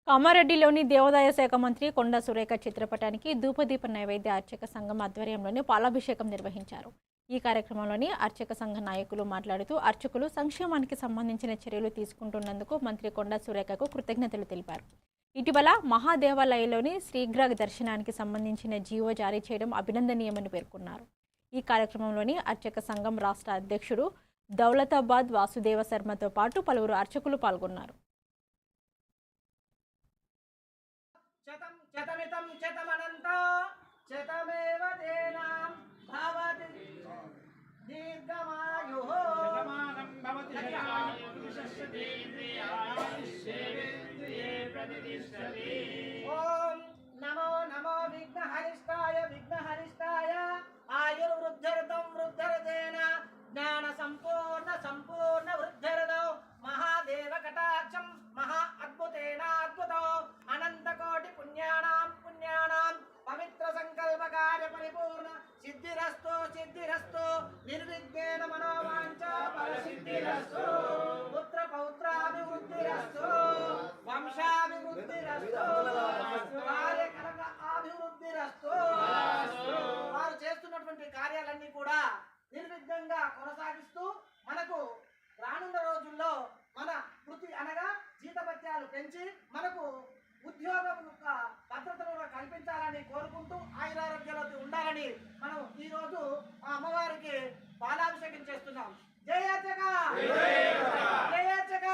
కామారెడ్డిలోని దేవాదాయ శాఖ మంత్రి కొండా సురేఖ చిత్రపటానికి ధూపదీప నైవేద్య అర్చక సంఘం ఆధ్వర్యంలోని పాలాభిషేకం నిర్వహించారు. ఈ కార్యక్రమంలోని అర్చక సంఘ నాయకులు మాట్లాడుతూ అర్చకులు సంక్షేమానికి సంబంధించిన చర్యలు తీసుకుంటున్నందుకు మంత్రి కొండా సురేఖకు కృతజ్ఞతలు తెలిపారు. ఇటీవల మహాదేవాలయంలోని శ్రీగ్రాగ్ దర్శనానికి సంబంధించిన జీవో జారీ చేయడం అభినందనీయమని పేర్కొన్నారు. ఈ కార్యక్రమంలోని అర్చక సంఘం రాష్ట్ర అధ్యక్షుడు దౌలతాబాద్ వాసుదేవ శర్మతో పాటు పలువురు అర్చకులు పాల్గొన్నారు. ఓం నమో నమో విఘ్నహరిష్టాయ విఘ్నహరిష్టాయ ఆయుర్వృద్ధ్యర్థం వృద్ధ్యర్థేన జ్ఞాన సంపూర్ణ వృద్ధ్యర్థో మహాదేవ కటాక్షం మహా అద్భుతేన అద్భుతో అనంతకోటి పుణ్యానాం పవిత్ర సంకల్ప కార్య పరిపూర్ణ సిద్ధిరస్తు నిర్విఘ్నేన మనోవాంఛ ఫలసిద్ధిరస్తు పుత్ర పౌత్రాభివృద్ధిరస్తు వంశాభివృద్ధిరస్తు కార్యకరక అభివృద్ధిరస్తు. వారు చేస్తున్నటువంటి కార్యాలన్నీ కూడా నిర్విఘ్నంగా కొనసాగిస్తూ మనకు రానున్న రోజుల్లో మన వృత్తి అనగా జీతభత్యాలు పెంచి మనకు